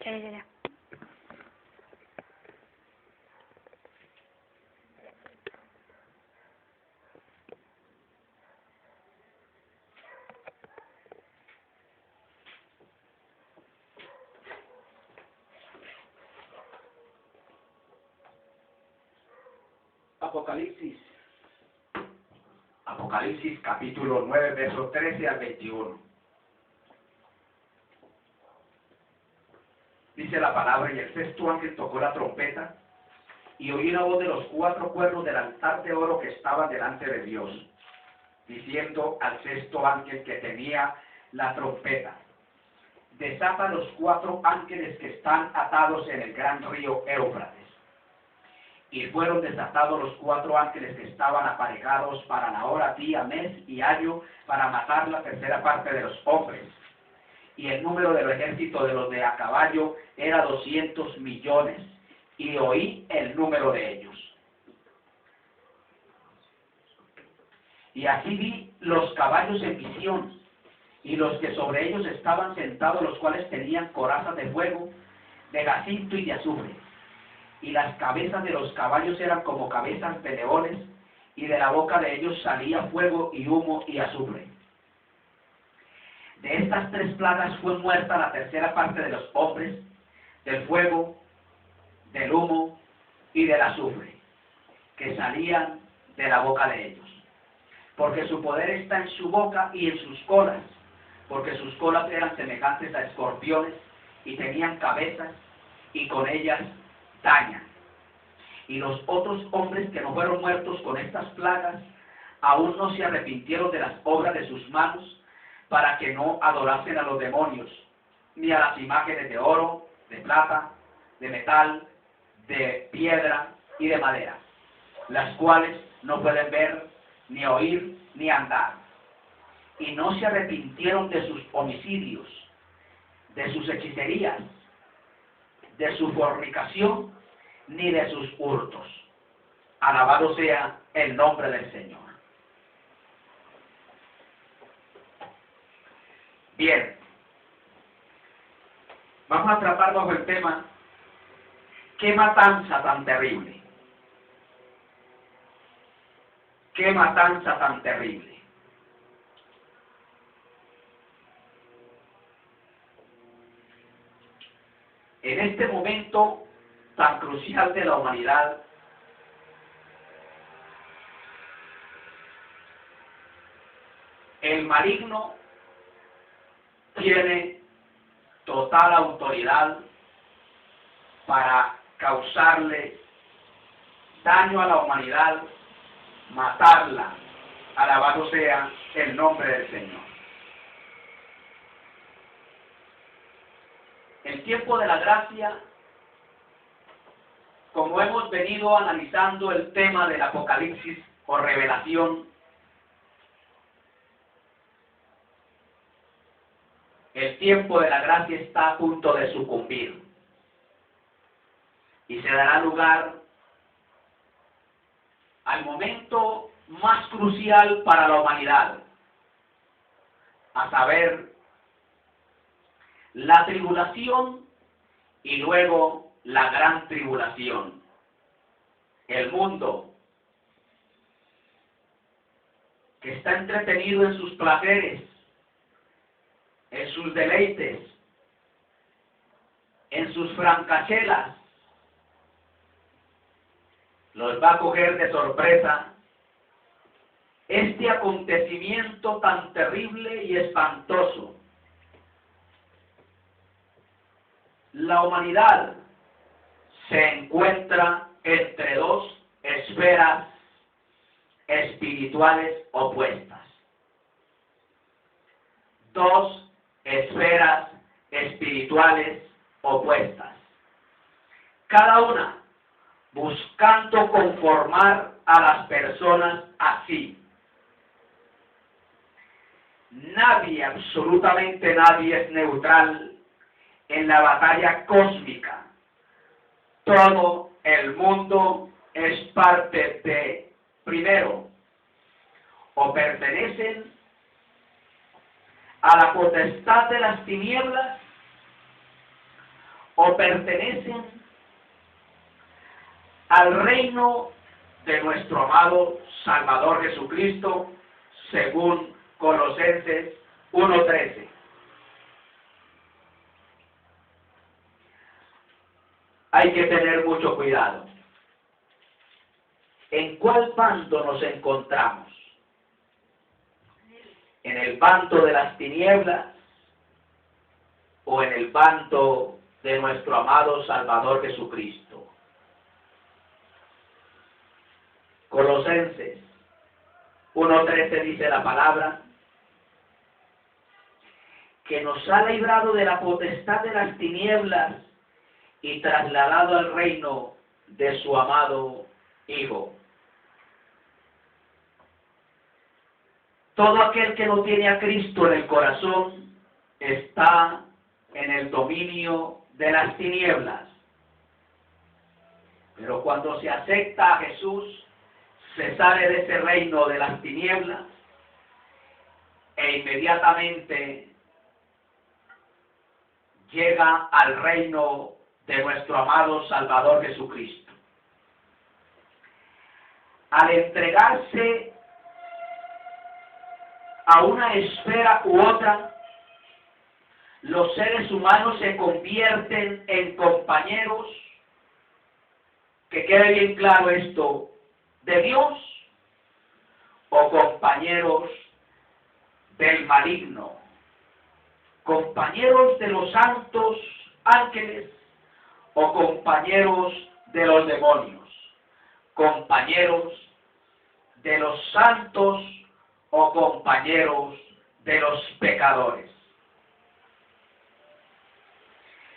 Ya. Apocalipsis capítulo 9, versos 13 al 21. Dice la palabra: y el sexto ángel tocó la trompeta, y oí una voz de los cuatro cuernos del altar de oro que estaba delante de Dios, diciendo al sexto ángel que tenía la trompeta: desata los cuatro ángeles que están atados en el gran río Éufrates. Y fueron desatados los cuatro ángeles que estaban aparejados para la hora, día, mes y año, para matar la tercera parte de los hombres. Y el número del ejército de los de a caballo era 200 millones, y oí el número de ellos. Y así vi los caballos en visión, y los que sobre ellos estaban sentados, los cuales tenían corazas de fuego, de jacinto y de azufre. Y las cabezas de los caballos eran como cabezas de leones, y de la boca de ellos salía fuego y humo y azufre. De estas tres plagas fue muerta la tercera parte de los hombres, del fuego, del humo y del azufre, que salían de la boca de ellos. Porque su poder está en su boca y en sus colas, porque sus colas eran semejantes a escorpiones, y tenían cabezas, y con ellas dañan. Y los otros hombres que no fueron muertos con estas plagas, aún no se arrepintieron de las obras de sus manos, para que no adorasen a los demonios, ni a las imágenes de oro, de plata, de metal, de piedra y de madera, las cuales no pueden ver, ni oír, ni andar. Y no se arrepintieron de sus homicidios, de sus hechicerías, de su fornicación, ni de sus hurtos. Alabado sea el nombre del Señor. Bien, vamos a tratar bajo el tema: ¿qué matanza tan terrible? ¿Qué matanza tan terrible? En este momento tan crucial de la humanidad, el maligno tiene total autoridad para causarle daño a la humanidad, matarla. Alabado sea el nombre del Señor. El tiempo de la gracia, como hemos venido analizando el tema del Apocalipsis o revelación, el tiempo de la gracia está a punto de sucumbir y se dará lugar al momento más crucial para la humanidad, a saber, la tribulación y luego la gran tribulación. El mundo, que está entretenido en sus placeres, en sus deleites, en sus francachelas, los va a coger de sorpresa este acontecimiento tan terrible y espantoso. La humanidad se encuentra entre dos esferas espirituales opuestas. Dos esferas espirituales opuestas. Cada una buscando conformar a las personas así. Nadie, absolutamente nadie, es neutral en la batalla cósmica. Todo el mundo es parte de, primero, o pertenecen a la potestad de las tinieblas, o pertenecen al reino de nuestro amado Salvador Jesucristo, según Colosenses 1:13. Hay que tener mucho cuidado. ¿En cuál bando nos encontramos? ¿En el bando de las tinieblas o en el bando de nuestro amado Salvador Jesucristo? Colosenses 1:13 dice la palabra que nos ha librado de la potestad de las tinieblas y trasladado al reino de su amado Hijo. Todo aquel que no tiene a Cristo en el corazón está en el dominio de las tinieblas. Pero cuando se acepta a Jesús, se sale de ese reino de las tinieblas e inmediatamente llega al reino de nuestro amado Salvador Jesucristo. Al entregarse a una esfera u otra, los seres humanos se convierten en compañeros, que quede bien claro esto, de Dios o compañeros del maligno, compañeros de los santos ángeles o compañeros de los demonios, compañeros de los santos o compañeros de los pecadores.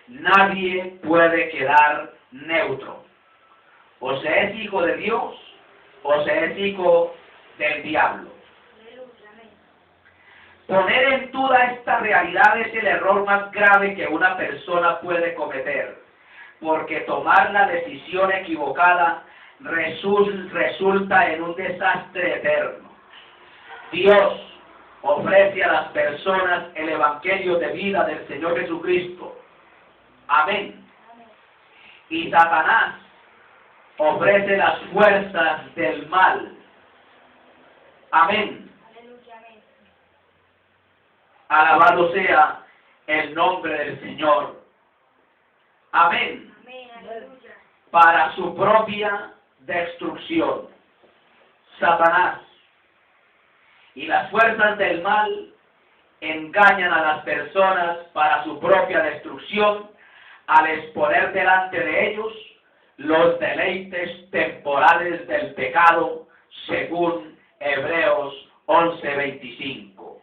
Nadie puede quedar neutro. O se es hijo de Dios o se es hijo del diablo. Poner en duda esta realidad es el error más grave que una persona puede cometer, porque tomar la decisión equivocada resulta en un desastre eterno. Dios ofrece a las personas el evangelio de vida del Señor Jesucristo. Amén. Y Satanás ofrece las fuerzas del mal. Amén. Alabado sea el nombre del Señor. Amén. Para su propia destrucción. Satanás y las fuerzas del mal engañan a las personas para su propia destrucción al exponer delante de ellos los deleites temporales del pecado, según Hebreos 11:25.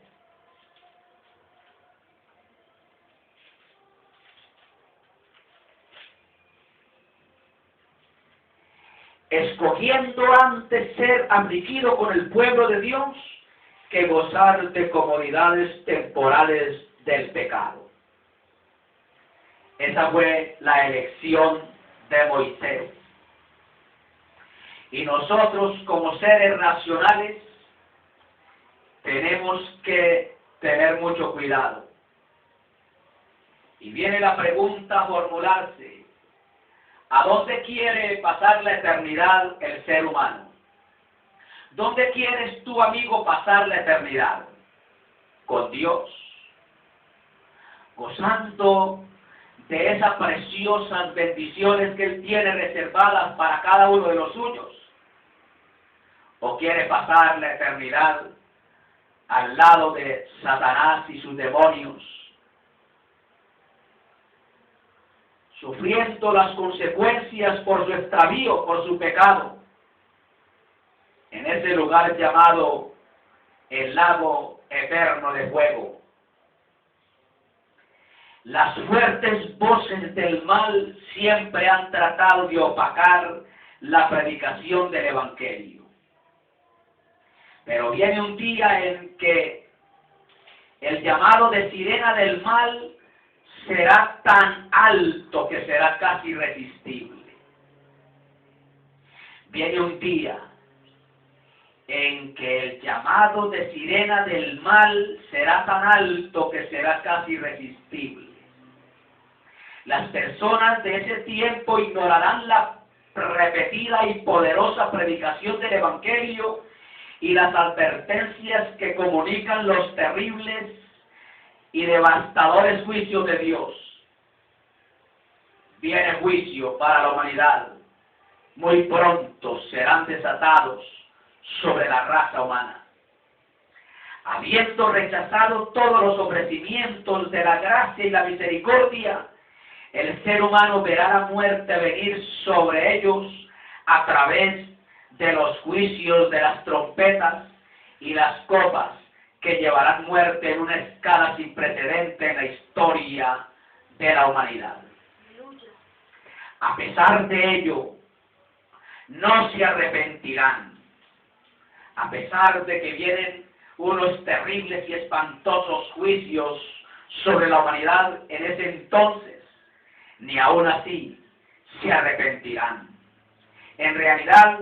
Escogiendo antes ser afligido con el pueblo de Dios que gozar de comodidades temporales del pecado. Esa fue la elección de Moisés. Y nosotros, como seres racionales, tenemos que tener mucho cuidado. Y viene la pregunta a formularse: ¿a dónde quiere pasar la eternidad el ser humano? ¿Dónde quieres tú, amigo, pasar la eternidad? ¿Con Dios? ¿Gozando de esas preciosas bendiciones que Él tiene reservadas para cada uno de los suyos? ¿O quiere pasar la eternidad al lado de Satanás y sus demonios, sufriendo las consecuencias por su extravío, por su pecado, en ese lugar llamado el lago eterno de fuego? Las fuertes voces del mal siempre han tratado de opacar la predicación del Evangelio. Pero viene un día en que el llamado de sirena del mal será tan alto que será casi irresistible. Viene un día en que el llamado de sirena del mal será tan alto que será casi irresistible. Las personas de ese tiempo ignorarán la repetida y poderosa predicación del Evangelio y las advertencias que comunican los terribles y devastadores juicios de Dios. Viene juicio para la humanidad. Muy pronto serán desatados sobre la raza humana. Habiendo rechazado todos los ofrecimientos de la gracia y la misericordia, el ser humano verá la muerte venir sobre ellos a través de los juicios de las trompetas y las copas que llevarán muerte en una escala sin precedente en la historia de la humanidad. A pesar de ello, no se arrepentirán. A pesar de que vienen unos terribles y espantosos juicios sobre la humanidad en ese entonces, ni aún así se arrepentirán. En realidad,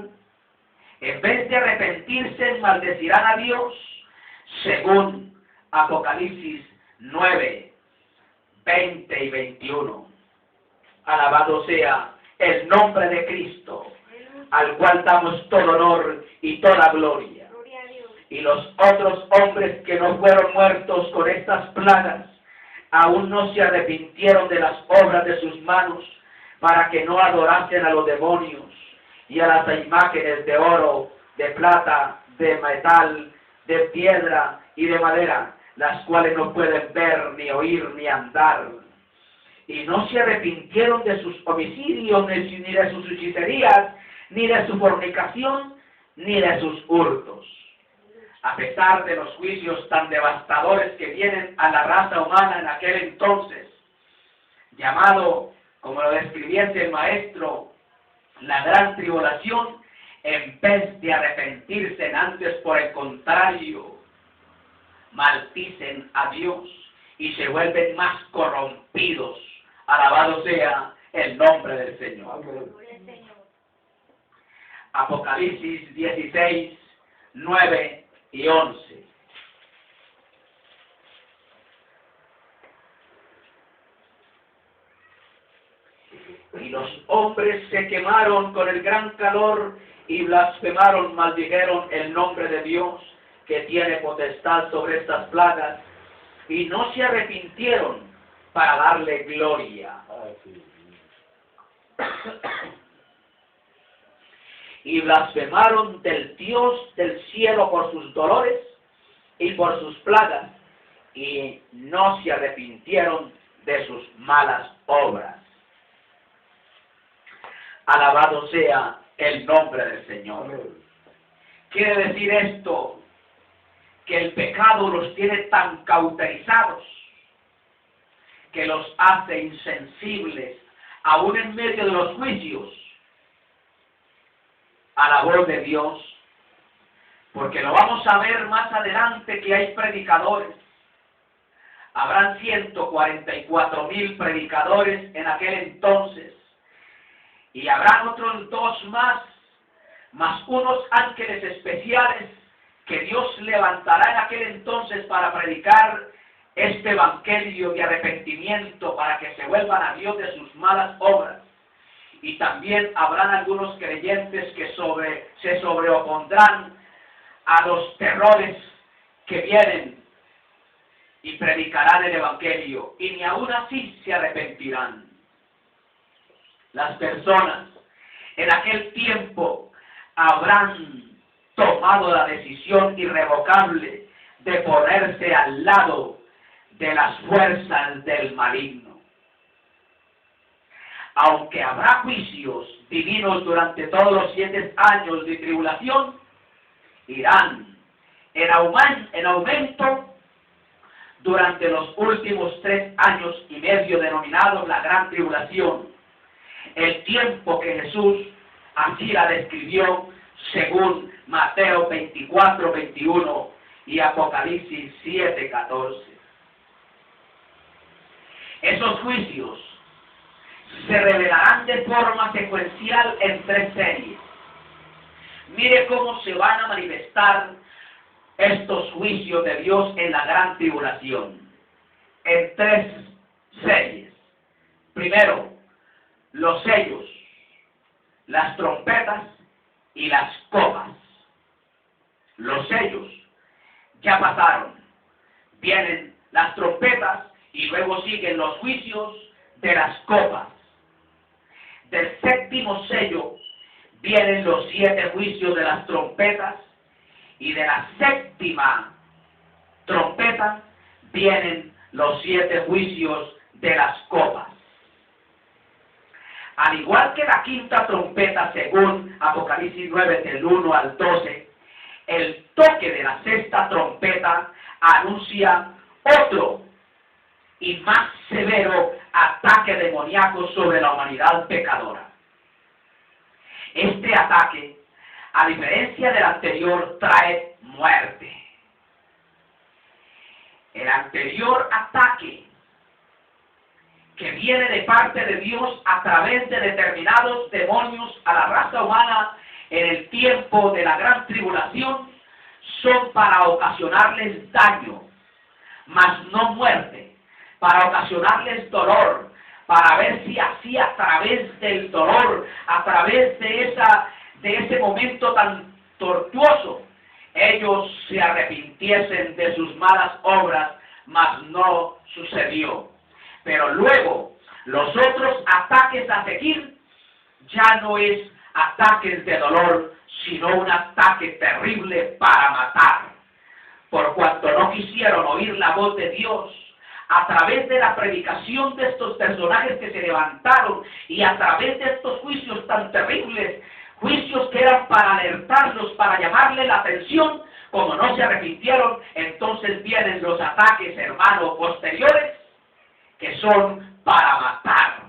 en vez de arrepentirse, maldecirán a Dios, según Apocalipsis 9, 20 y 21. Alabado sea el nombre de Cristo, al cual damos todo honor y toda gloria. Y los otros hombres que no fueron muertos con estas plagas, aún no se arrepintieron de las obras de sus manos, para que no adorasen a los demonios y a las imágenes de oro, de plata, de metal, de piedra y de madera, las cuales no pueden ver, ni oír, ni andar. Y no se arrepintieron de sus homicidios, ni de sus hechicerías, ni de su fornicación, ni de sus hurtos. A pesar de los juicios tan devastadores que vienen a la raza humana en aquel entonces, llamado, como lo describiese el maestro, la gran tribulación, en vez de arrepentirse antes, por el contrario, maldicen a Dios y se vuelven más corrompidos. Alabado sea el nombre del Señor. Apocalipsis 16, 9 y 11. Y los hombres se quemaron con el gran calor y blasfemaron, maldijeron el nombre de Dios, que tiene potestad sobre estas plagas, y no se arrepintieron para darle gloria. Y blasfemaron del Dios del cielo por sus dolores y por sus plagas, y no se arrepintieron de sus malas obras. Alabado sea el nombre del Señor. Quiere decir esto, que el pecado los tiene tan cauterizados, que los hace insensibles, aún en medio de los juicios, a la voz de Dios, porque lo vamos a ver más adelante, que hay predicadores. Habrán 144,000 predicadores en aquel entonces, y habrán otros 2 más unos ángeles especiales que Dios levantará en aquel entonces para predicar este evangelio de arrepentimiento, para que se vuelvan a Dios de sus malas obras. Y también habrán algunos creyentes que se sobreopondrán a los terrores que vienen y predicarán el evangelio, y ni aún así se arrepentirán. Las personas en aquel tiempo habrán tomado la decisión irrevocable de ponerse al lado de las fuerzas del maligno. Aunque habrá juicios divinos durante todos los 7 años de tribulación, irán en aumento durante los últimos 3 años y medio, denominados la gran tribulación, el tiempo que Jesús así la describió según Mateo 24, 21 y Apocalipsis 7, 14. Esos juicios se revelarán de forma secuencial en 3 series. Mire cómo se van a manifestar estos juicios de Dios en la gran tribulación, en 3 series. Primero, los sellos, las trompetas y las copas. Los sellos ya pasaron, vienen las trompetas y luego siguen los juicios de las copas. Del séptimo sello vienen los 7 juicios de las trompetas y de la séptima trompeta vienen los 7 juicios de las copas. Al igual que la quinta trompeta, según Apocalipsis 9, del 1 al 12, el toque de la sexta trompeta anuncia otro y más severo ataque demoníaco sobre la humanidad pecadora. Este ataque, a diferencia del anterior, trae muerte. El anterior ataque, que viene de parte de Dios a través de determinados demonios a la raza humana en el tiempo de la gran tribulación, son para ocasionarles daño, mas no muerte, para ocasionarles dolor, para ver si así a través del dolor, a través de ese momento tan tortuoso, ellos se arrepintiesen de sus malas obras, mas no sucedió. Pero luego, los otros ataques a seguir ya no es ataques de dolor, sino un ataque terrible para matar. Por cuanto no quisieron oír la voz de Dios, a través de la predicación de estos personajes que se levantaron y a través de estos juicios tan terribles, juicios que eran para alertarlos, para llamarle la atención, como no se arrepintieron, entonces vienen los ataques, hermanos, posteriores, que son para matar.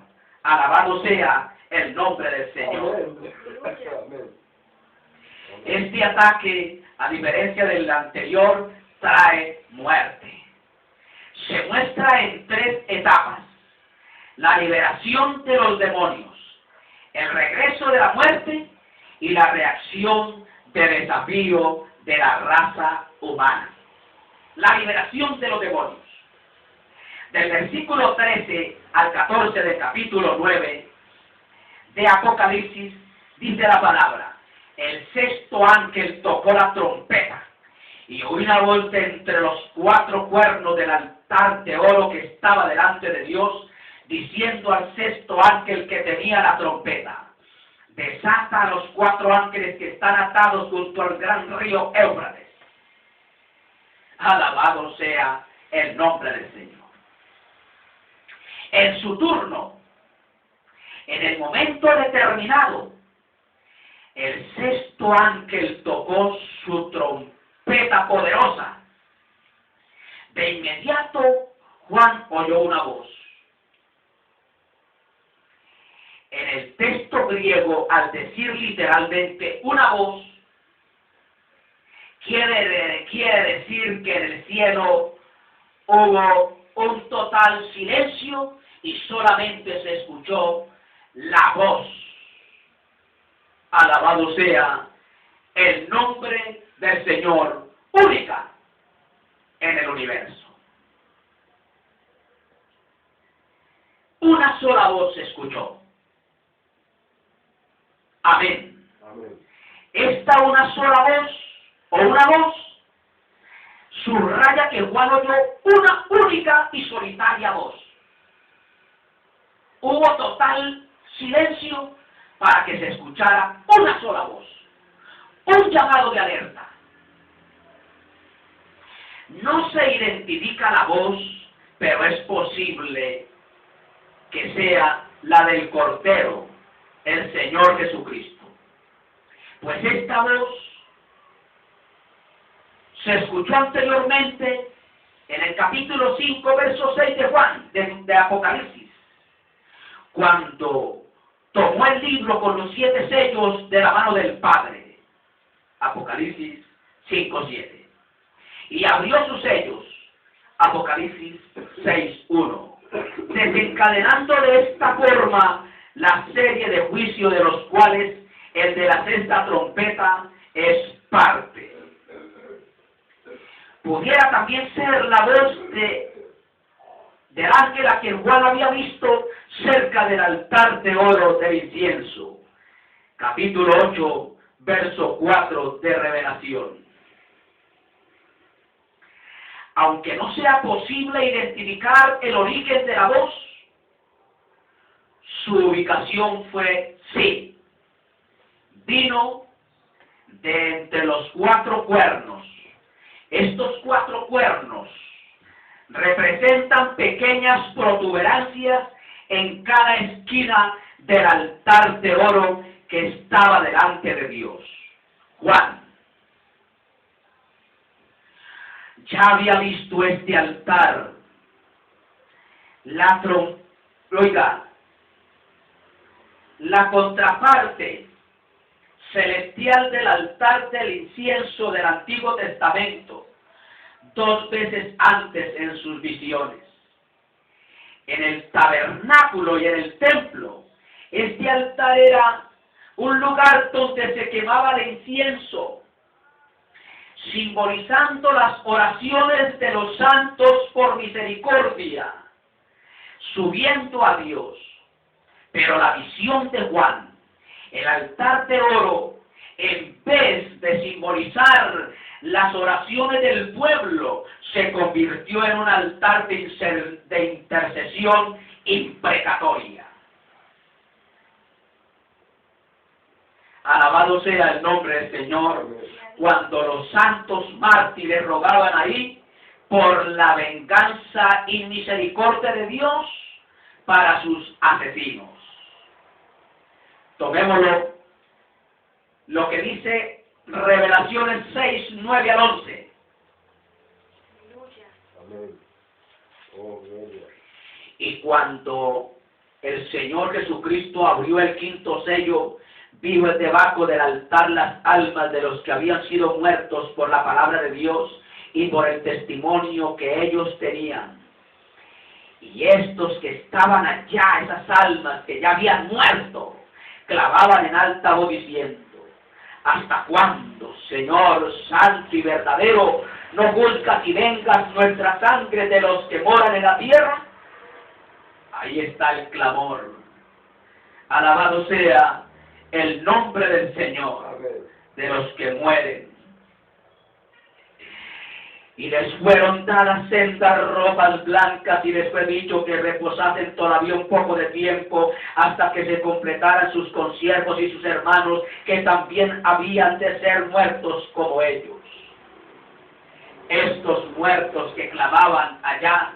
Alabado sea el nombre del Señor. Este ataque, a diferencia del anterior, trae muerte. Se muestra en 3 etapas: la liberación de los demonios, el regreso de la muerte y la reacción de desafío de la raza humana. La liberación de los demonios. Del versículo 13 al 14 del capítulo 9 de Apocalipsis, dice la palabra: el sexto ángel tocó la trompeta, y oí una voz de entre los 4 cuernos del altar de oro que estaba delante de Dios, diciendo al sexto ángel que tenía la trompeta: desata a los 4 ángeles que están atados junto al gran río Éufrates. Alabado sea el nombre del Señor. En su turno, en el momento determinado, el sexto ángel tocó su trompeta poderosa. De inmediato, Juan oyó una voz. En el texto griego, al decir literalmente una voz, quiere decir que en el cielo hubo un total silencio y solamente se escuchó la voz. Alabado sea el nombre del Señor, única en el universo. Una sola voz se escuchó. Amén. Amén. Esta una sola voz, o una voz, subraya que Juan oyó una única y solitaria voz. Hubo total silencio para que se escuchara una sola voz. Un llamado de alerta. No se identifica la voz, pero es posible que sea la del Cordero, el Señor Jesucristo. Pues esta voz se escuchó anteriormente en el capítulo 5, verso 6 de Juan, de Apocalipsis, cuando tomó el libro con los 7 sellos de la mano del Padre. Apocalipsis 5:7. Y abrió sus sellos. Apocalipsis 6:1. Desencadenando de esta forma la serie de juicios de los cuales el de la sexta trompeta es parte. Pudiera también ser la voz del ángel a quien Juan había visto cerca del altar de oro del incienso. Capítulo 8, verso 4 de Revelación. Aunque no sea posible identificar el origen de la voz, su ubicación fue sí. Vino de entre los 4 cuernos. Estos 4 cuernos representan pequeñas protuberancias en cada esquina del altar de oro que estaba delante de Dios. Juan ya había visto este altar. La contraparte celestial del altar del incienso del Antiguo Testamento, 2 veces antes en sus visiones. En el tabernáculo y en el templo, este altar era un lugar donde se quemaba el incienso, simbolizando las oraciones de los santos por misericordia, subiendo a Dios. Pero la visión de Juan, el altar de oro, en vez de simbolizar las oraciones del pueblo, se convirtió en un altar de intercesión imprecatoria. Alabado sea el nombre del Señor. Cuando los santos mártires rogaban ahí por la venganza y misericordia de Dios para sus asesinos. Tomémoslo, lo que dice Revelaciones 6, 9 al 11. Amén. Oh, gloria. Y cuando el Señor Jesucristo abrió el 5º sello, vio debajo del altar las almas de los que habían sido muertos por la palabra de Dios y por el testimonio que ellos tenían. Y estos que estaban allá, esas almas que ya habían muerto, clamaban en alta voz diciendo: ¿hasta cuándo, Señor santo y verdadero, no juzgas y vengas nuestra sangre de los que moran en la tierra? Ahí está el clamor. Alabado sea el nombre del Señor. Amén. De los que mueren. Y les fueron dadas sendas ropas blancas, y les fue dicho que reposasen todavía un poco de tiempo hasta que se completaran sus consiervos y sus hermanos, que también habían de ser muertos como ellos. Estos muertos que clamaban allá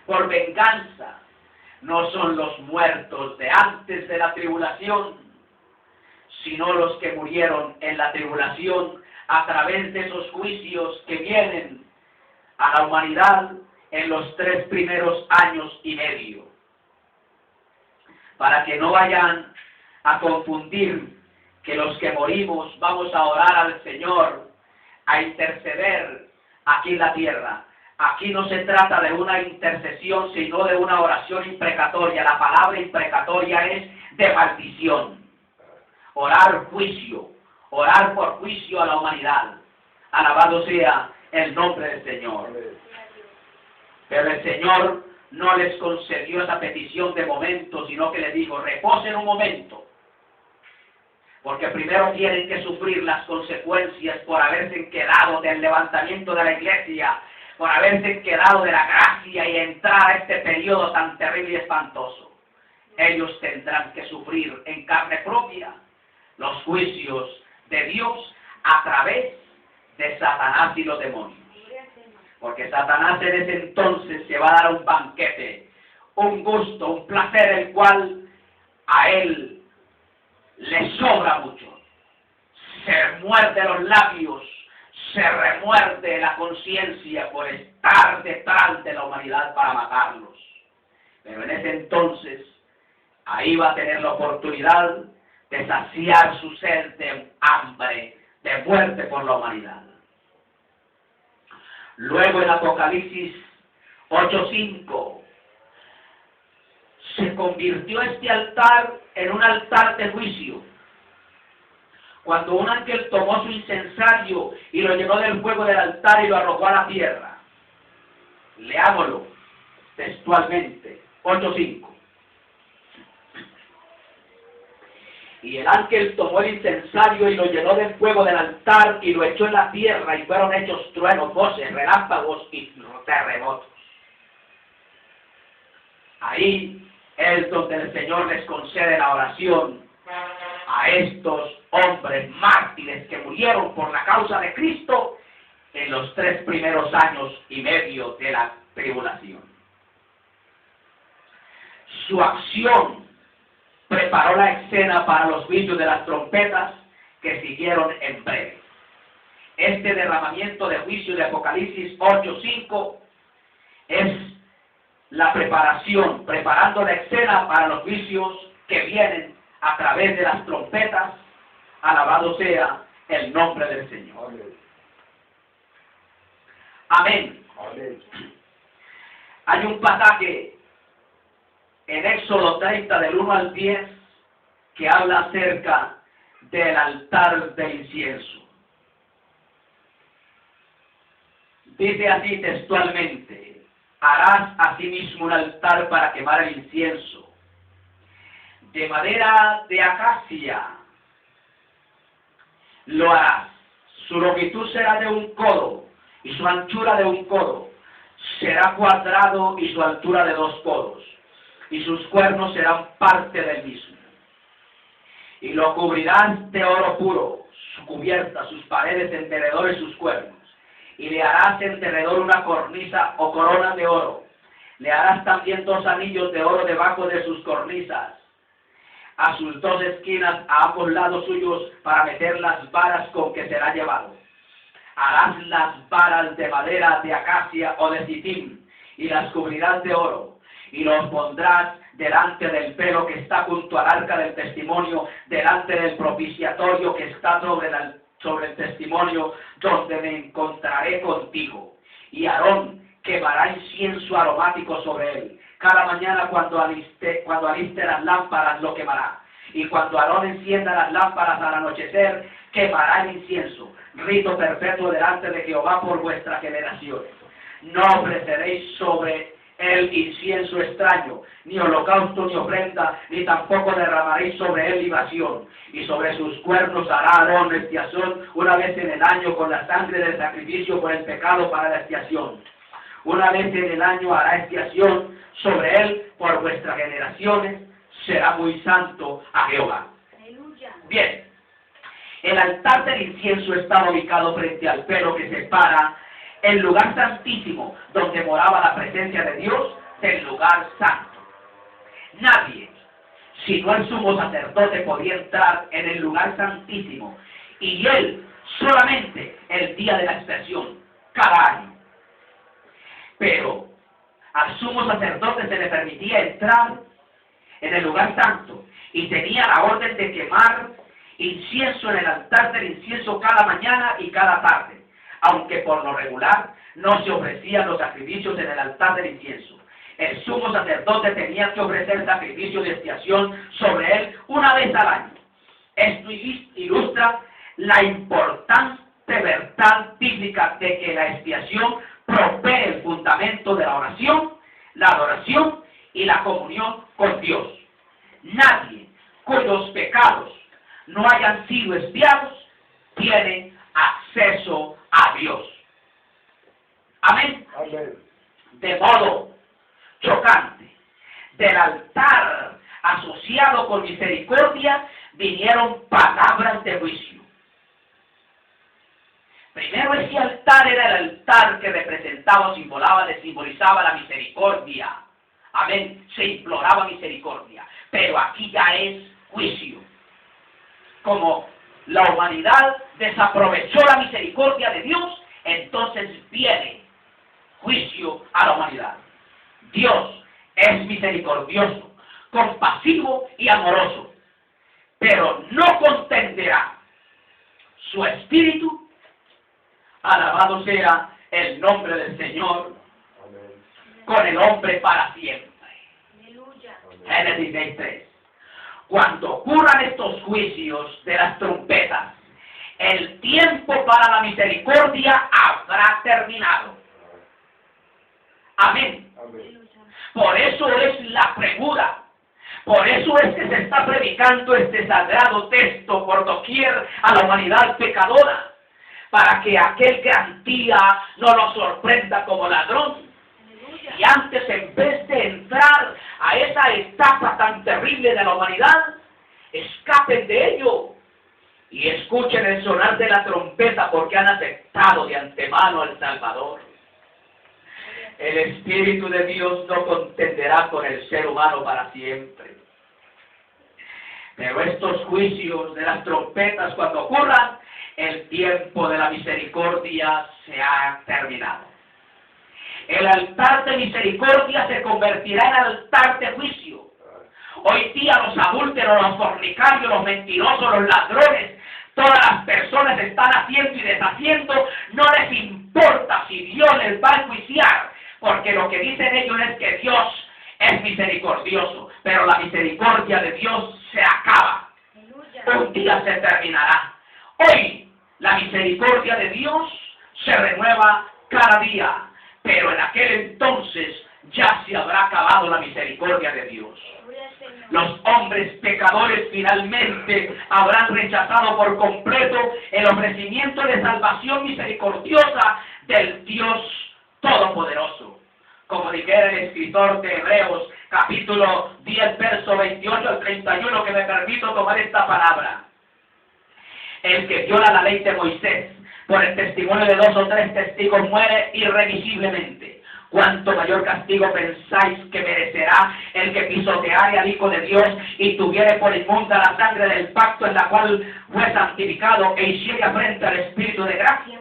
por venganza no son los muertos de antes de la tribulación, sino los que murieron en la tribulación a través de esos juicios que vienen a la humanidad en los 3 primeros años y medio. Para que no vayan a confundir que los que morimos vamos a orar al Señor, a interceder aquí en la tierra. Aquí no se trata de una intercesión, sino de una oración imprecatoria. La palabra imprecatoria es de maldición. Orar juicio, orar por juicio a la humanidad. Alabado sea el nombre del Señor. Pero el Señor no les concedió esa petición de momento, sino que les dijo: reposen un momento, porque primero tienen que sufrir las consecuencias por haberse quedado del levantamiento de la iglesia, por haberse quedado de la gracia y entrar a este periodo tan terrible y espantoso. Ellos tendrán que sufrir en carne propia los juicios de Dios a través de Satanás y los demonios. Porque Satanás en ese entonces se va a dar un banquete, un gusto, un placer, el cual a él le sobra mucho. Se muerde los labios, se remuerde la conciencia por estar detrás de la humanidad para matarlos. Pero en ese entonces, ahí va a tener la oportunidad de saciar su sed de hambre, de muerte por la humanidad. Luego en Apocalipsis 8:5 se convirtió este altar en un altar de juicio. Cuando un ángel tomó su incensario y lo llenó del fuego del altar y lo arrojó a la tierra. Leámoslo. textualmente, 8:5. Y el ángel tomó el incensario y lo llenó del fuego del altar y lo echó en la tierra, y fueron hechos truenos, voces, relámpagos y terremotos. Ahí es donde el Señor les concede la oración a estos hombres mártires que murieron por la causa de Cristo en los 3 primeros años y medio de la tribulación. Su acción preparó la escena para los juicios de las trompetas que siguieron en breve. Este derramamiento de juicio de Apocalipsis 8:5 es la preparación, preparando la escena para los juicios que vienen a través de las trompetas. Alabado sea el nombre del Señor. Amén. Amén. Amén. Hay un pasaje en Éxodo 30 del 1 al 10 que habla acerca del altar del incienso. Dice así textualmente: harás asimismo un altar para quemar el incienso, de madera de acacia lo harás. Su longitud será de 1 codo y su anchura de 1 codo. Será cuadrado y su altura de 2 codos, y sus cuernos serán parte del mismo. Y lo cubrirás de oro puro, su cubierta, sus paredes en derredor y sus cuernos. Y le harás en derredor una cornisa o corona de oro. Le harás también 2 anillos de oro debajo de sus cornisas, a sus 2 esquinas a ambos lados suyos, para meter las varas con que será llevado. Harás las varas de madera de acacia o de sitim, y las cubrirás de oro, y los pondrás delante del velo que está junto al arca del testimonio, delante del propiciatorio que está sobre el testimonio, donde me encontraré contigo. Y Aarón quemará incienso aromático sobre él. Cada mañana cuando aliste las lámparas lo quemará. Y cuando Aarón encienda las lámparas al anochecer, quemará el incienso. Rito perpetuo delante de Jehová por vuestras generaciones. No ofreceréis sobre el incienso extraño, ni holocausto ni ofrenda, ni tampoco derramaréis sobre él libación. Y sobre sus cuernos hará Aarón expiación una vez en el año con la sangre del sacrificio por el pecado para la expiación. Una vez en el año hará expiación sobre él por vuestras generaciones, será muy santo a Jehová. Aleluya. Bien, el altar del incienso estaba ubicado frente al velo que separa el lugar santísimo, donde moraba la presencia de Dios, del lugar santo. Nadie, sino el sumo sacerdote, podía entrar en el lugar santísimo, y él solamente el día de la expiación, cada año. Pero al sumo sacerdote se le permitía entrar en el lugar santo, y tenía la orden de quemar incienso en el altar del incienso cada mañana y cada tarde, aunque por lo regular no se ofrecían los sacrificios en el altar del incienso. El sumo sacerdote tenía que ofrecer sacrificio de expiación sobre él una vez al año. Esto ilustra la importante verdad bíblica de que la expiación provee el fundamento de la oración, la adoración y la comunión con Dios. Nadie cuyos pecados no hayan sido expiados tiene acceso a Dios. Amén. Amén. De modo chocante, del altar asociado con misericordia vinieron palabras de juicio. Primero, ese altar era el altar que representaba o simbolizaba la misericordia. Amén. Se imploraba misericordia. Pero aquí ya es juicio. Como la humanidad desaprovechó la misericordia de Dios, entonces viene juicio a la humanidad. Dios es misericordioso, compasivo y amoroso, pero no contenderá su espíritu. Alabado sea el nombre del Señor. Amén. Con el hombre para siempre. Aleluya. Génesis 6:3. Cuando ocurran estos juicios de las trompetas, el tiempo para la misericordia habrá terminado. Amén. Amén. Por eso es la premura. Por eso es que se está predicando este sagrado texto por doquier a la humanidad pecadora, para que aquel que antía no lo sorprenda como ladrón. Aleluya. Y antes, en vez de entrar a esa etapa tan terrible de la humanidad, escapen de ello y escuchen el sonar de la trompeta, porque han aceptado de antemano al Salvador. El Espíritu de Dios no contenderá con el ser humano para siempre. Pero estos juicios de las trompetas, cuando ocurran, el tiempo de la misericordia se ha terminado. El altar de misericordia se convertirá en altar de juicio. Hoy día los adúlteros, los fornicarios, los mentirosos, los ladrones, todas las personas están haciendo y deshaciendo, no les importa si Dios les va a enjuiciar, porque lo que dicen ellos es que Dios es misericordioso, pero la misericordia de Dios se acaba. Aleluya. Un día se terminará. Hoy la misericordia de Dios se renueva cada día, pero en aquel entonces ya se habrá acabado la misericordia de Dios. Gloria al Señor. Los hombres pecadores finalmente habrán rechazado por completo el ofrecimiento de salvación misericordiosa del Dios Todopoderoso. Como dijera el escritor de Hebreos, capítulo 10, verso 28 al 31, que me permito tomar esta palabra. El que viola la ley de Moisés por el testimonio de 2 o 3 testigos muere irremisiblemente. ¿Cuánto mayor castigo pensáis que merecerá el que pisoteare al Hijo de Dios y tuviere por inmunda la sangre del pacto en la cual fue santificado e hiciere afrenta al Espíritu de gracia?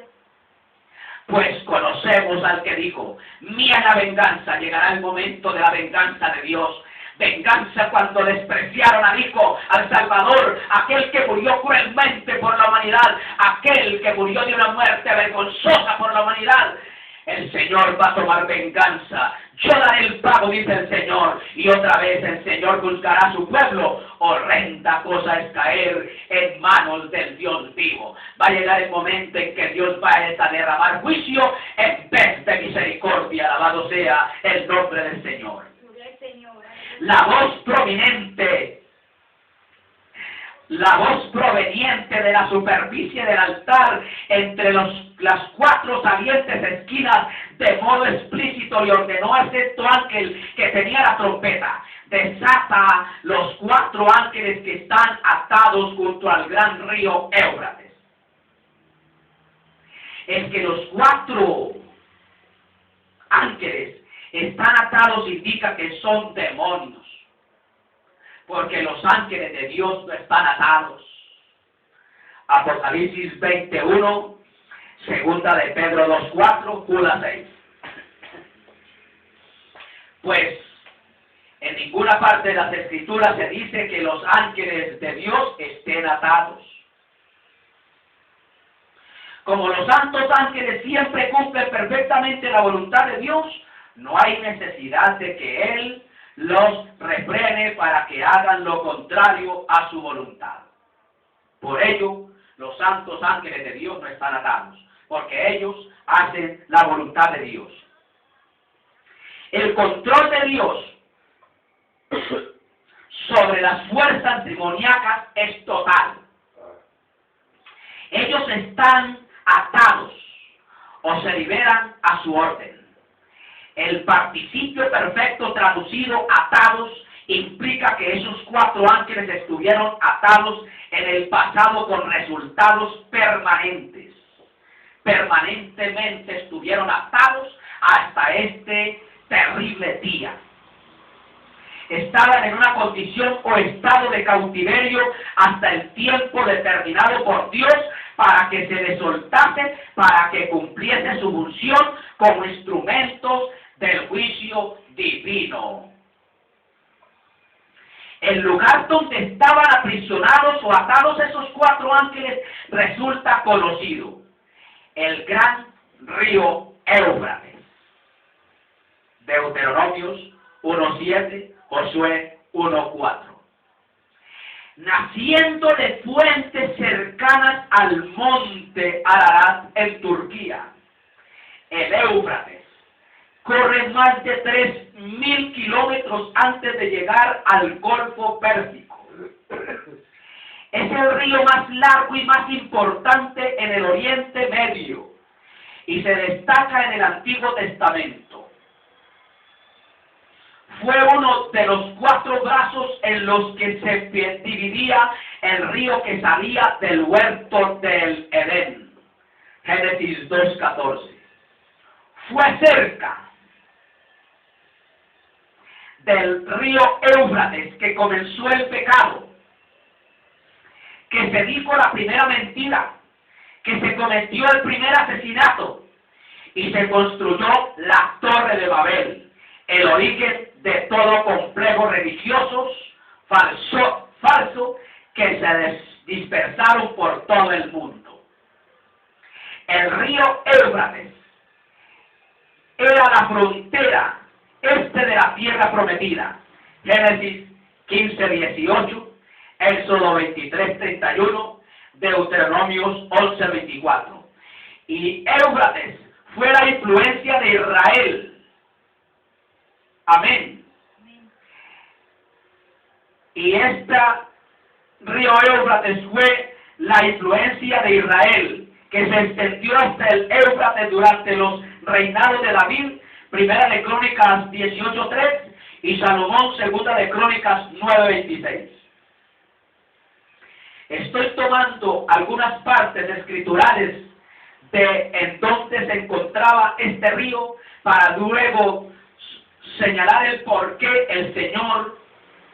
Pues conocemos al que dijo: mía la venganza, llegará el momento de la venganza de Dios. Venganza cuando despreciaron al Hijo, al Salvador, aquel que murió cruelmente por la humanidad, aquel que murió de una muerte vergonzosa por la humanidad. El Señor va a tomar venganza. Yo daré el pago, dice el Señor, y otra vez el Señor juzgará a su pueblo. Horrenda cosa es caer en manos del Dios vivo. Va a llegar el momento en que Dios va a derramar juicio en vez de misericordia. Alabado sea el nombre del Señor. Gloria al Señor. La voz prominente, la voz proveniente de la superficie del altar entre las 4 salientes esquinas, de modo explícito le ordenó al sexto ángel que tenía la trompeta: desata los 4 ángeles que están atados junto al gran río Éufrates. El que los 4 ángeles están atados indica que son demonios, porque los ángeles de Dios no están atados. Apocalipsis 21, segunda de Pedro 2:4, Judas 6. Pues en ninguna parte de las Escrituras se dice que los ángeles de Dios estén atados. Como los santos ángeles siempre cumplen perfectamente la voluntad de Dios, no hay necesidad de que Él los refrene para que hagan lo contrario a su voluntad. Por ello, los santos ángeles de Dios no están atados, porque ellos hacen la voluntad de Dios. El control de Dios sobre las fuerzas demoníacas es total. Ellos están atados o se liberan a su orden. El participio perfecto traducido atados implica que esos 4 ángeles estuvieron atados en el pasado con resultados permanentes. Permanentemente estuvieron atados hasta este terrible día. Estaban en una condición o estado de cautiverio hasta el tiempo determinado por Dios para que se les soltase, para que cumpliese su función como instrumentos del juicio divino. El lugar donde estaban aprisionados o atados esos 4 ángeles resulta conocido: el gran río Éufrates. Deuteronomios 1:7, Josué 1:4. Naciendo de fuentes cercanas al monte Ararat en Turquía, el Éufrates corre más de 3 3.000 kilómetros antes de llegar al Golfo Pérsico. Es el río más largo y más importante en el Oriente Medio y se destaca en el Antiguo Testamento. Fue uno de los 4 brazos en los que se dividía el río que salía del huerto del Edén. Génesis 2:14. Fue cerca del río Éufrates que comenzó el pecado, que se dijo la primera mentira, que se cometió el primer asesinato y se construyó la Torre de Babel, el origen de todo complejo religioso falso que se dispersaron por todo el mundo. El río Éufrates era la frontera este de la tierra prometida. Génesis 15:18, Éxodo 23:31, Deuteronomios 11:24. Y Éufrates fue la influencia de Israel. Amén. Y este río Éufrates fue la influencia de Israel, que se extendió hasta el Éufrates durante los reinados de David, Primera de Crónicas 18:3 y Salomón, Segunda de Crónicas 9:26. Estoy tomando algunas partes escriturales de en donde se encontraba este río para luego señalar el por qué el Señor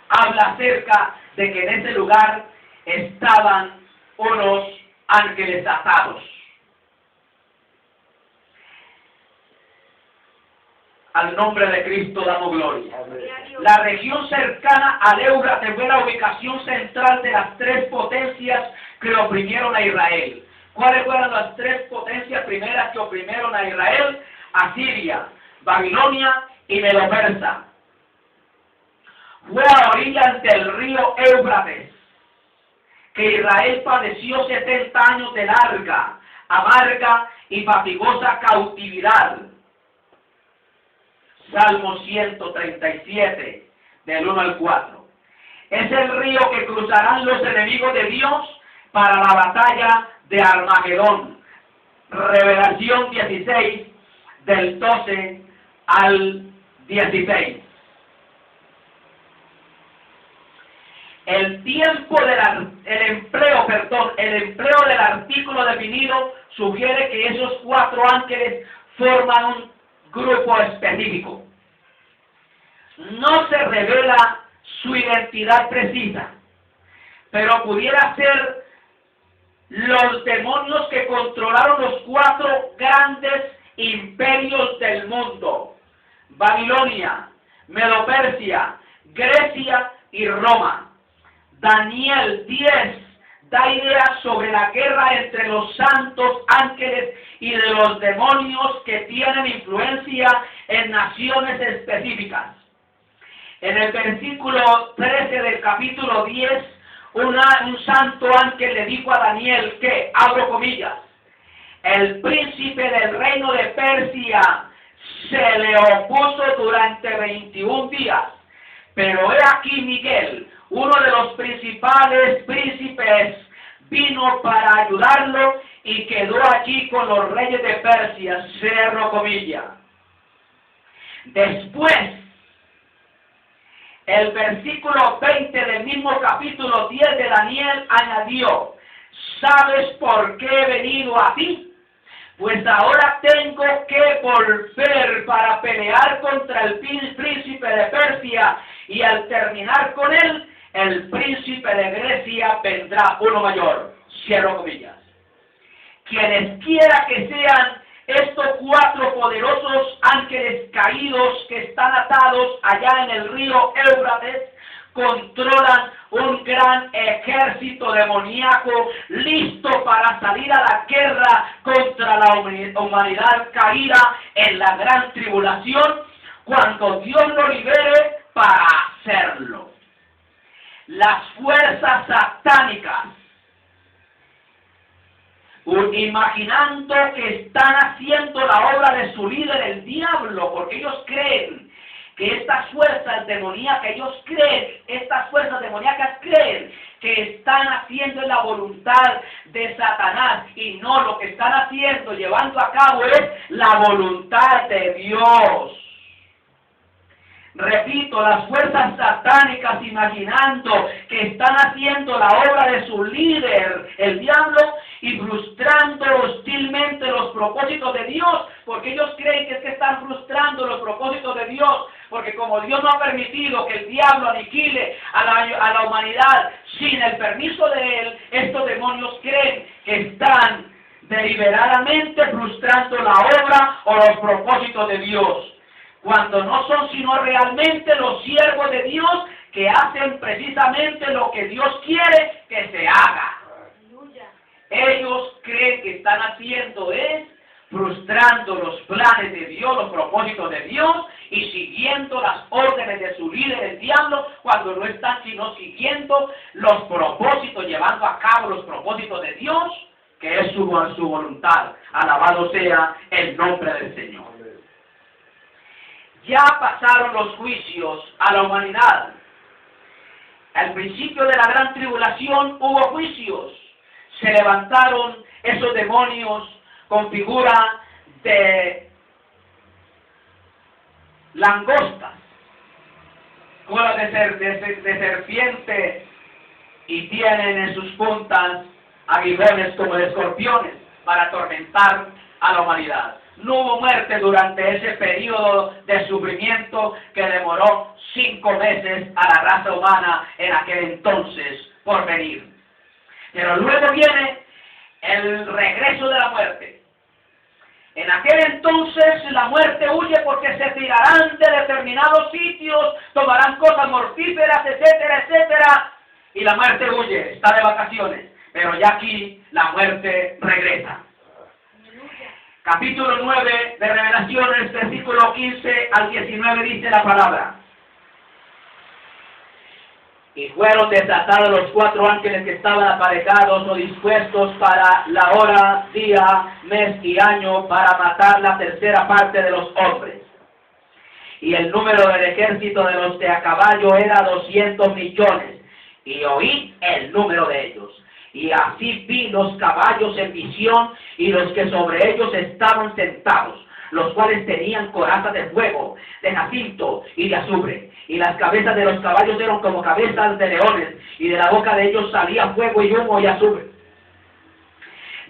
habla acerca de que en ese lugar estaban unos ángeles atados. Al nombre de Cristo damos gloria. La región cercana al Éufrates fue la ubicación central de las 3 potencias que oprimieron a Israel. ¿Cuáles fueron las 3 potencias primeras que oprimieron a Israel? Asiria, Babilonia y Medo-Persa. Fue a orillas del río Éufrates que Israel padeció 70 años de larga, amarga y fatigosa cautividad. Salmo 137, del 1 al 4. Es el río que cruzarán los enemigos de Dios para la batalla de Armagedón. Revelación 16, del 12 al 16. El empleo del artículo definido sugiere que esos 4 ángeles forman un grupo específico. No se revela su identidad precisa, pero pudiera ser los demonios que controlaron los 4 grandes imperios del mundo: Babilonia, Medo-Persia, Grecia y Roma. Daniel 10 da ideas sobre la guerra entre los santos ángeles y de los demonios que tienen influencia en naciones específicas. En el versículo 13 del capítulo 10, un santo ángel le dijo a Daniel que, abro comillas, el príncipe del reino de Persia se le opuso durante 21 días, pero he aquí Miguel, uno de los principales príncipes, vino para ayudarlo y quedó allí con los reyes de Persia, cierro comillas. Después, el versículo 20 del mismo capítulo 10 de Daniel añadió: ¿sabes por qué he venido a ti? Pues ahora tengo que volver para pelear contra el príncipe de Persia, y al terminar con él, el príncipe de Grecia vendrá uno mayor. Cierro comillas. Quienes quiera que sean estos 4 poderosos ángeles caídos que están atados allá en el río Éufrates, controlan un gran ejército demoníaco listo para salir a la guerra contra la humanidad caída en la gran tribulación, cuando Dios lo libere para hacerlo. Las fuerzas satánicas, imaginando que están haciendo la obra de su líder, el diablo, porque ellos creen que estas fuerzas demoníacas, estas fuerzas demoníacas creen que están haciendo la voluntad de Satanás, y no, lo que están haciendo, llevando a cabo, es la voluntad de Dios. Repito, las fuerzas satánicas, imaginando que están haciendo la obra de su líder, el diablo, y frustrando hostilmente los propósitos de Dios, porque ellos creen que es que están frustrando los propósitos de Dios, porque como Dios no ha permitido que el diablo aniquile a la humanidad sin el permiso de él, estos demonios creen que están deliberadamente frustrando la obra o los propósitos de Dios, cuando no son sino realmente los siervos de Dios que hacen precisamente lo que Dios quiere que se haga. Aleluya. Ellos creen que están haciendo es frustrando los planes de Dios, los propósitos de Dios, y siguiendo las órdenes de su líder, el diablo, cuando no están sino siguiendo los propósitos, llevando a cabo los propósitos de Dios, que es su voluntad. Alabado sea el nombre del Señor. Ya pasaron los juicios a la humanidad. Al principio de la gran tribulación hubo juicios. Se levantaron esos demonios con figura de langostas, colas de serpiente, y tienen en sus puntas aguijones como de escorpiones para atormentar a la humanidad. No hubo muerte durante ese periodo de sufrimiento que demoró 5 meses a la raza humana en aquel entonces por venir. Pero luego viene el regreso de la muerte. En aquel entonces la muerte huye porque se tirarán de determinados sitios, tomarán cosas mortíferas, etcétera, etcétera, y la muerte huye, está de vacaciones. Pero ya aquí la muerte regresa. Capítulo 9 de Revelaciones, versículo 15 al 19, dice la palabra: y fueron desatados los 4 ángeles que estaban aparejados o dispuestos para la hora, día, mes y año, para matar la tercera parte de los hombres. Y el número del ejército de los de a caballo era 200 millones, y oí el número de ellos. Y así vi los caballos en visión, y los que sobre ellos estaban sentados, los cuales tenían corazas de fuego, de jacinto y de azufre, y las cabezas de los caballos eran como cabezas de leones, y de la boca de ellos salía fuego y humo y azufre.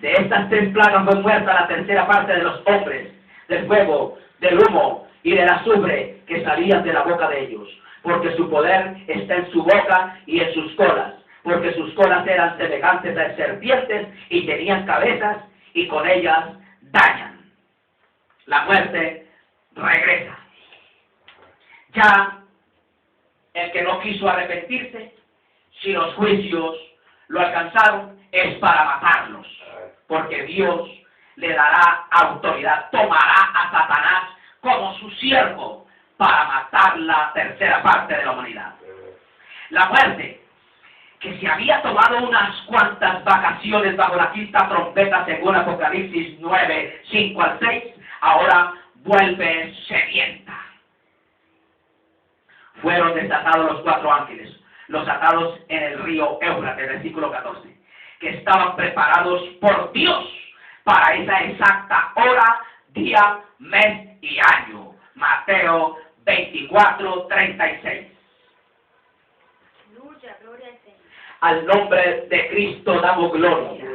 De estas 3 plagas fue muerta la tercera parte de los hombres, del fuego, del humo y del azufre que salían de la boca de ellos, porque su poder está en su boca y en sus colas, porque sus colas eran semejantes a serpientes y tenían cabezas, y con ellas dañan. La muerte regresa. Ya el que no quiso arrepentirse, si los juicios lo alcanzaron, es para matarlos, porque Dios le dará autoridad, tomará a Satanás como su siervo para matar la tercera parte de la humanidad. La muerte, que se había tomado unas cuantas vacaciones bajo la quinta trompeta según Apocalipsis 9, 5 al 6, ahora vuelve sedienta. Fueron desatados los 4 ángeles, los atados en el río Éufrates, versículo 14, que estaban preparados por Dios para esa exacta hora, día, mes y año. Mateo 24, 36. Aleluya, gloria al Señor. Al nombre de Cristo damos gloria.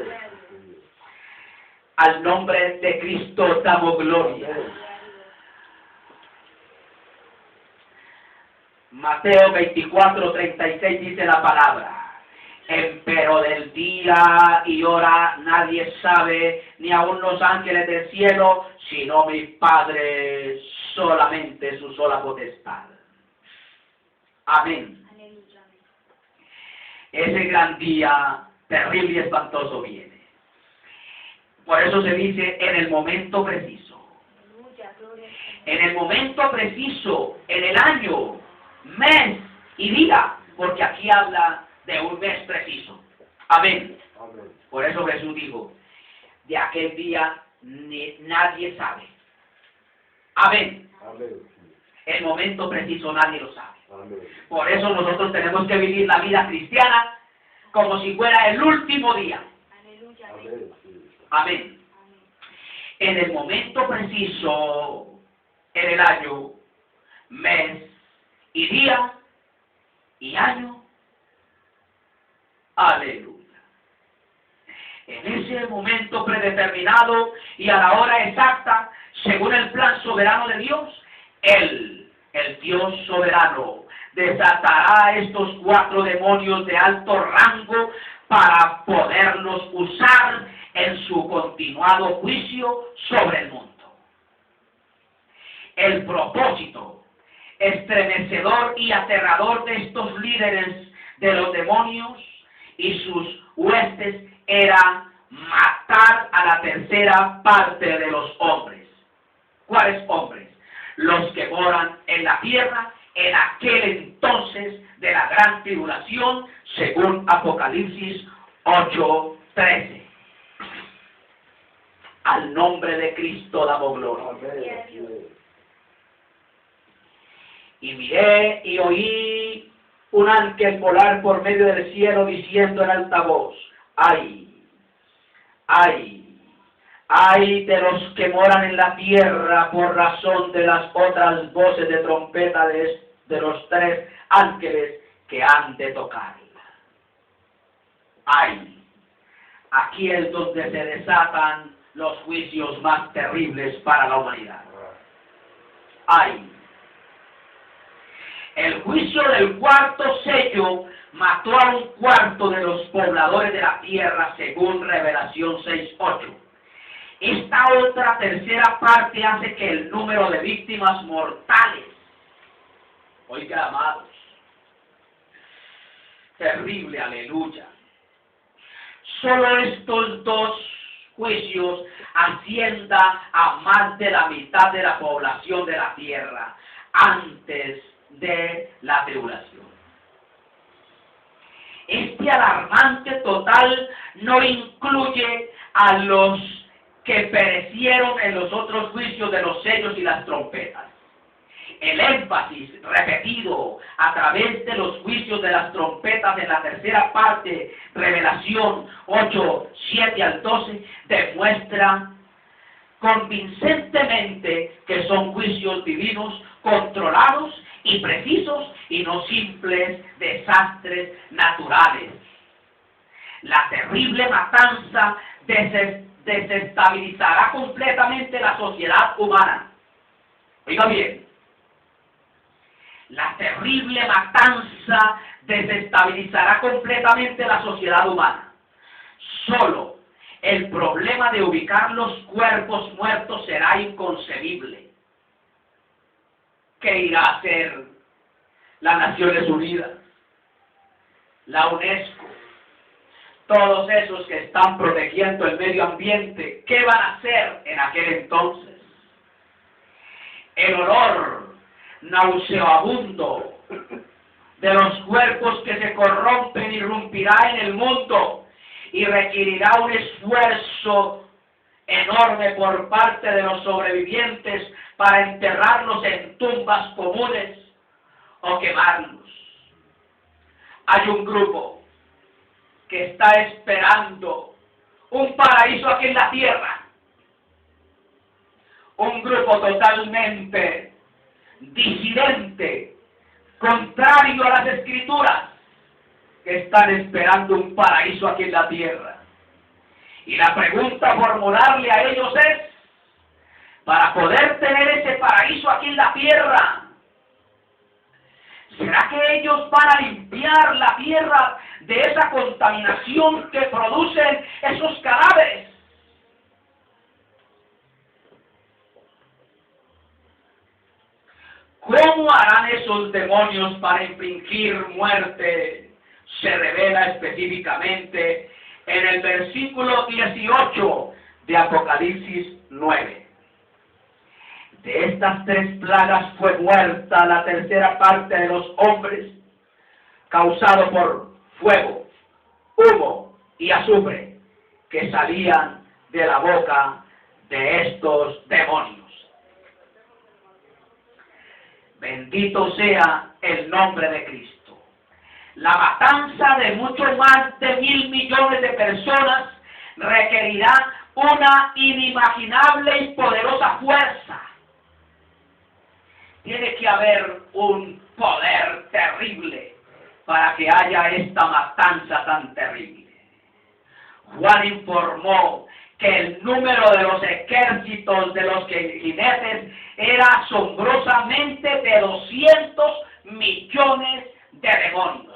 Al nombre de Cristo damos gloria. Mateo 24, 36 dice la palabra: empero del día y hora nadie sabe, ni aun los ángeles del cielo, sino mi Padre solamente, su sola potestad. Amén. Aleluya. Ese gran día terrible y espantoso viene. Por eso se dice en el momento preciso. Aleluya, gloria al Señor. En el momento preciso, en el año, mes y día, porque aquí habla de un mes preciso. Amén. Amén. Por eso Jesús dijo, de aquel día nadie sabe. Amén. Amén. El momento preciso nadie lo sabe. Amén. Por eso nosotros tenemos que vivir la vida cristiana como si fuera el último día. Aleluya. Amén. Sí. Amén. Amén. En el momento preciso, en el año, mes y día y año. Aleluya. En ese momento predeterminado y a la hora exacta, según el plan soberano de Dios, Él, el Dios soberano, desatará a estos 4 demonios de alto rango para poderlos usar en su continuado juicio sobre el mundo. El propósito estremecedor y aterrador de estos líderes de los demonios y sus huestes era matar a la tercera parte de los hombres. ¿Cuáles hombres? Los que moran en la tierra en aquel entonces de la gran tribulación, según Apocalipsis 8:13. Al nombre de Cristo damos gloria. Amén. Sí. Y miré y oí un ángel volar por medio del cielo diciendo en alta voz: ¡ay! ¡ay! ¡ay de los que moran en la tierra por razón de las otras voces de trompeta de los 3 ángeles que han de tocarla! ¡ay! Aquí es donde se desatan los juicios más terribles para la humanidad. ¡ay! El juicio del 4º sello mató a 1/4 de los pobladores de la tierra, según Revelación 6:8. Esta otra tercera parte hace que el número de víctimas mortales, oiga, amados, terrible, aleluya. Solo estos 2 juicios ascienda a más de la mitad de la población de la tierra antes de la tribulación. Este alarmante total no incluye a los que perecieron en los otros juicios de los sellos y las trompetas. El énfasis repetido a través de los juicios de las trompetas en la tercera parte, Revelación 8:7 al 12, demuestra convincentemente que son juicios divinos controlados y precisos y no simples desastres naturales. La terrible matanza desestabilizará completamente la sociedad humana. Oiga bien, la terrible matanza desestabilizará completamente la sociedad humana. Solo el problema de ubicar los cuerpos muertos será inconcebible. ¿Qué irá a hacer las Naciones Unidas, la UNESCO, todos esos que están protegiendo el medio ambiente? ¿Qué van a hacer en aquel entonces? El olor nauseabundo de los cuerpos que se corrompen irrumpirá en el mundo y requerirá un esfuerzo enorme por parte de los sobrevivientes para enterrarlos en tumbas comunes o quemarlos. Hay un grupo que está esperando un paraíso aquí en la tierra, un grupo totalmente disidente, contrario a las Escrituras, que están esperando un paraíso aquí en la tierra. Y la pregunta a formularle a ellos es: para poder tener ese paraíso aquí en la tierra, ¿será que ellos van a limpiar la tierra de esa contaminación que producen esos cadáveres? ¿Cómo harán esos demonios para infligir muerte? Se revela específicamente en el versículo 18 de Apocalipsis 9. De estas 3 plagas fue muerta la tercera parte de los hombres, causado por fuego, humo y azufre que salían de la boca de estos demonios. Bendito sea el nombre de Cristo. La matanza de mucho más de 1.000 millones de personas requerirá una inimaginable y poderosa fuerza. Tiene que haber un poder terrible para que haya esta matanza tan terrible. Juan informó que el número de los ejércitos de los jinetes era asombrosamente de 200 millones de demonios.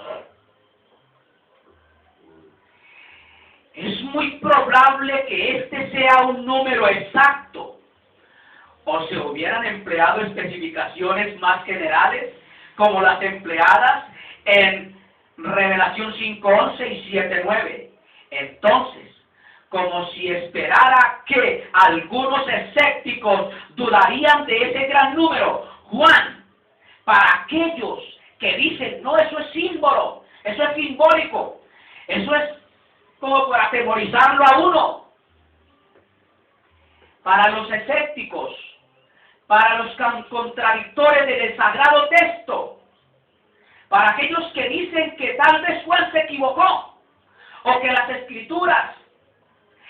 Es muy probable que este sea un número exacto, o se hubieran empleado especificaciones más generales, como las empleadas en Revelación 5:11 y 7:9. Entonces, como si esperara que algunos escépticos dudarían de ese gran número, Juan, para aquellos que dicen, no, eso es símbolo, eso es simbólico, eso es como para atemorizarlo a uno. Para los escépticos, para los contradictores del sagrado texto, para aquellos que dicen que tal vez Juan se equivocó, o que las escrituras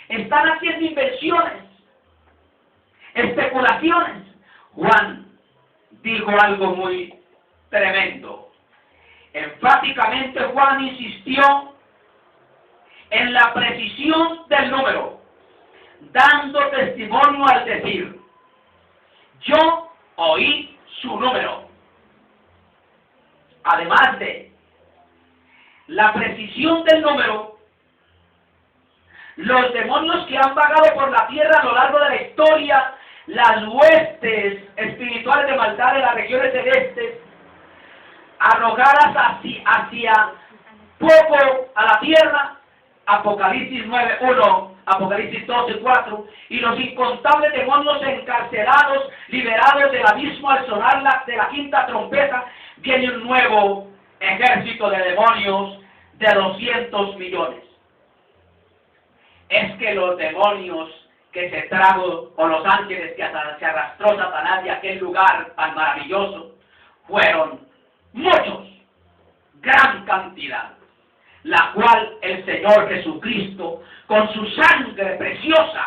están haciendo invenciones, especulaciones, Juan dijo algo muy tremendo. Enfáticamente Juan insistió en la precisión del número, dando testimonio al decir, yo oí su número. Además de la precisión del número, los demonios que han vagado por la tierra a lo largo de la historia, las huestes espirituales de maldad de las regiones celestes, arrojadas hacia poco a la tierra, Apocalipsis 9:1, Apocalipsis 12:4, y los incontables demonios encarcelados, liberados del abismo al sonar de la quinta trompeta, viene un nuevo ejército de demonios de 200 millones. Es que los demonios que se trajo, o los ángeles que se arrastró Satanás de aquel lugar tan maravilloso, fueron muchos, gran cantidad, la cual el Señor Jesucristo, con su sangre preciosa,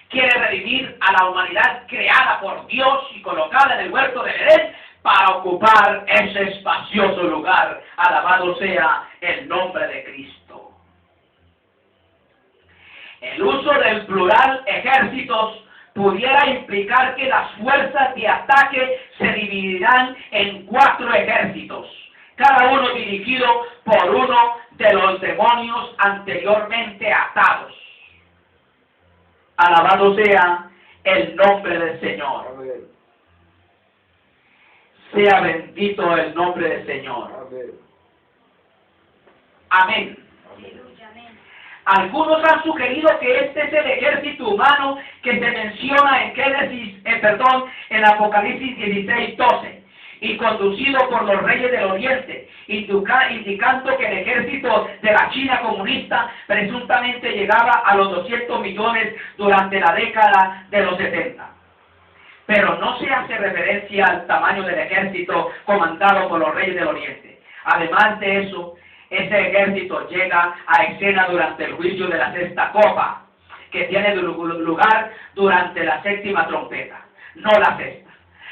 quiere redimir a la humanidad creada por Dios y colocada en el huerto de Edén para ocupar ese espacioso lugar. Alabado sea el nombre de Cristo. El uso del plural ejércitos pudiera implicar que las fuerzas de ataque se dividirán en 4 ejércitos, cada uno dirigido por uno de los demonios anteriormente atados. Alabado sea el nombre del Señor. Amén. Sea bendito el nombre del Señor. Amén. Amén. Aleluya, amén. Algunos han sugerido que este es el ejército humano que se menciona en Apocalipsis 16:12, y conducido por los reyes del Oriente, indicando que el ejército de la China comunista presuntamente llegaba a los 200 millones durante la década de los 70. Pero no se hace referencia al tamaño del ejército comandado por los reyes del Oriente. Además de eso, ese ejército llega a escena durante el juicio de la sexta copa, que tiene lugar durante la séptima trompeta, no la sexta.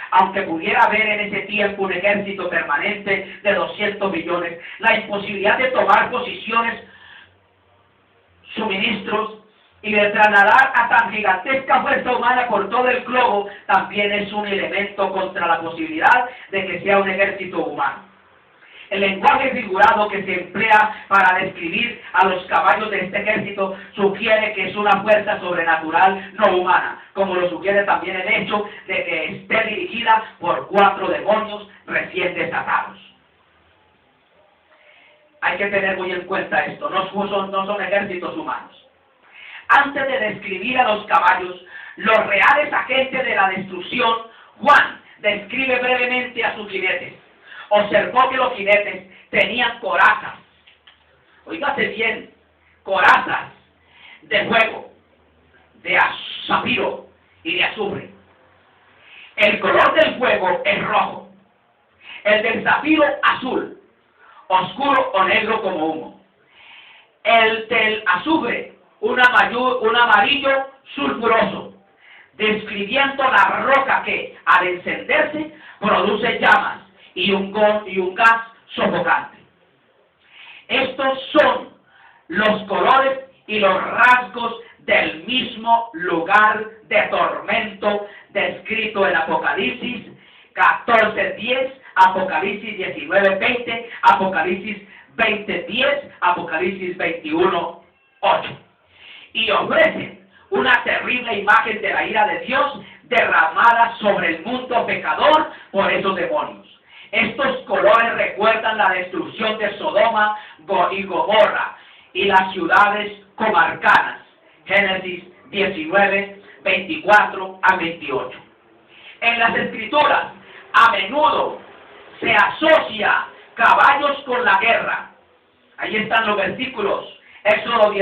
Aunque pudiera haber en ese tiempo un ejército permanente de 200 millones, la imposibilidad de tomar posiciones, suministros y de trasladar a tan gigantesca fuerza humana por todo el globo también es un elemento contra la posibilidad de que sea un ejército humano. El lenguaje figurado que se emplea para describir a los caballos de este ejército sugiere que es una fuerza sobrenatural no humana, como lo sugiere también el hecho de que esté dirigida por 4 demonios recién desatados. Hay que tener muy en cuenta esto, no son ejércitos humanos. Antes de describir a los caballos, los reales agentes de la destrucción, Juan describe brevemente a sus jinetes. Observó que los jinetes tenían corazas, oígase bien, corazas de fuego, de zafiro y de azufre. El color del fuego es rojo, El del zafiro azul, oscuro o negro como humo. El del azufre, un amarillo sulfuroso, describiendo la roca que, al encenderse, produce llamas y un gas sofocante. Estos son los colores y los rasgos del mismo lugar de tormento descrito en Apocalipsis 14:10, Apocalipsis 19:20, Apocalipsis 20:10, Apocalipsis 21:8. Y ofrecen una terrible imagen de la ira de Dios derramada sobre el mundo pecador por esos demonios. Estos colores recuerdan la destrucción de Sodoma y Gomorra y las ciudades comarcanas. Génesis 19, 24 a 28. En las Escrituras, a menudo se asocia caballos con la guerra. Ahí están los versículos. Éxodo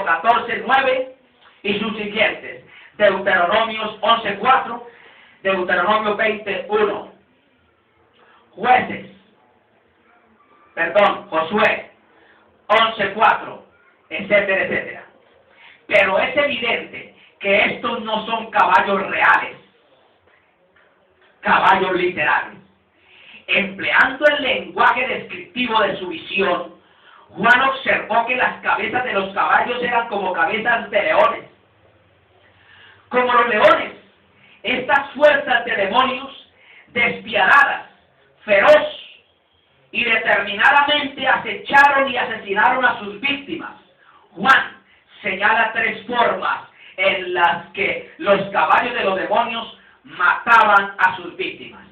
14, 9 y sus siguientes. Deuteronomios 11:4, Deuteronomio 20:1. Josué 11:4, etcétera, etcétera. Pero es evidente que estos no son caballos reales, caballos literales. Empleando el lenguaje descriptivo de su visión, Juan observó que las cabezas de los caballos eran como cabezas de leones. Como los leones, estas fuerzas de demonios, despiadadas, feroz y determinadamente acecharon y asesinaron a sus víctimas. Juan señala 3 formas en las que los caballos de los demonios mataban a sus víctimas.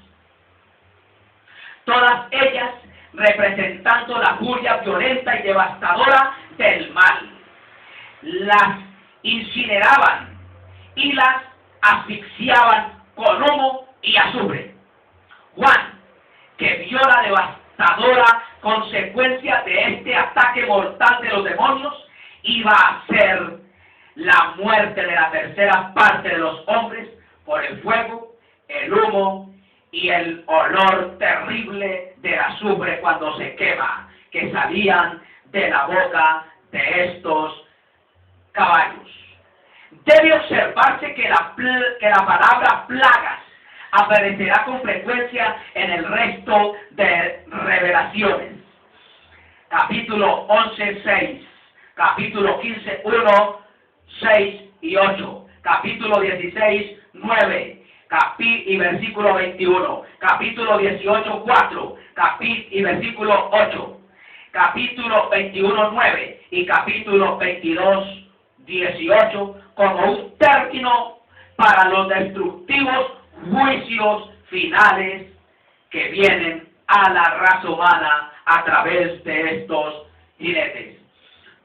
Todas ellas representando la furia violenta y devastadora del mal. Las incineraban y las asfixiaban con humo y azufre. Juan, que vio la devastadora consecuencia de este ataque mortal de los demonios, iba a ser la muerte de la tercera parte de los hombres por el fuego, el humo y el olor terrible del azufre cuando se quema, que salían de la boca de estos caballos. Debe observarse que la palabra plagas aparecerá con frecuencia en el resto de revelaciones. Capítulo 11, 6, capítulo 15, 1, 6 y 8, capítulo 16, 9, y versículo 21, capítulo 18, 4, y versículo 8, capítulo 21, 9 y capítulo 22, 18, como un término para los destructivos juicios finales que vienen a la raza humana a través de estos jinetes.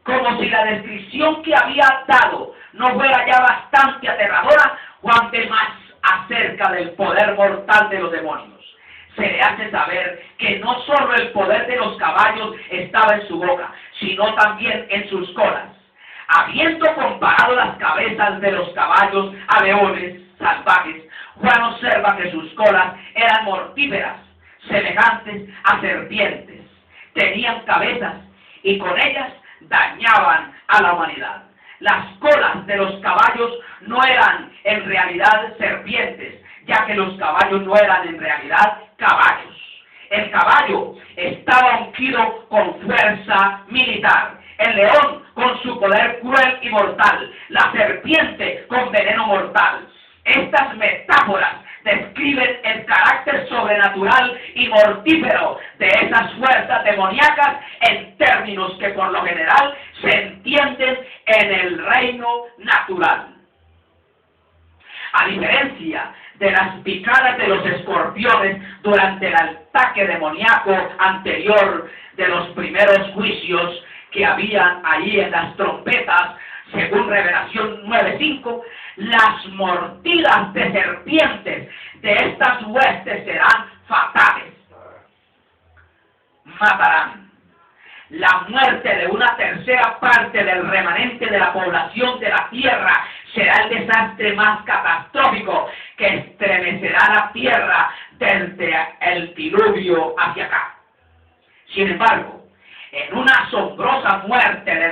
Como si la descripción que había dado no fuera ya bastante aterradora, Juan ve más acerca del poder mortal de los demonios. Se le hace saber que no solo el poder de los caballos estaba en su boca, sino también en sus colas. Habiendo comparado las cabezas de los caballos a leones salvajes, Juan observa que sus colas eran mortíferas, semejantes a serpientes. Tenían cabezas y con ellas dañaban a la humanidad. Las colas de los caballos no eran en realidad serpientes, ya que los caballos no eran en realidad caballos. El caballo estaba ungido con fuerza militar, el león con su poder cruel y mortal, la serpiente con veneno mortal. Estas metáforas describen el carácter sobrenatural y mortífero de esas fuerzas demoníacas en términos que por lo general se entienden en el reino natural. A diferencia de las picadas de los escorpiones durante el ataque demoníaco anterior de los primeros juicios que habían allí en las trompetas, según Revelación 9:5, las mordidas de serpientes de estas huestes serán fatales. Matarán. La muerte de una tercera parte del remanente de la población de la tierra será el desastre más catastrófico que estremecerá la tierra desde el diluvio hacia acá. Sin embargo, en una asombrosa muerte de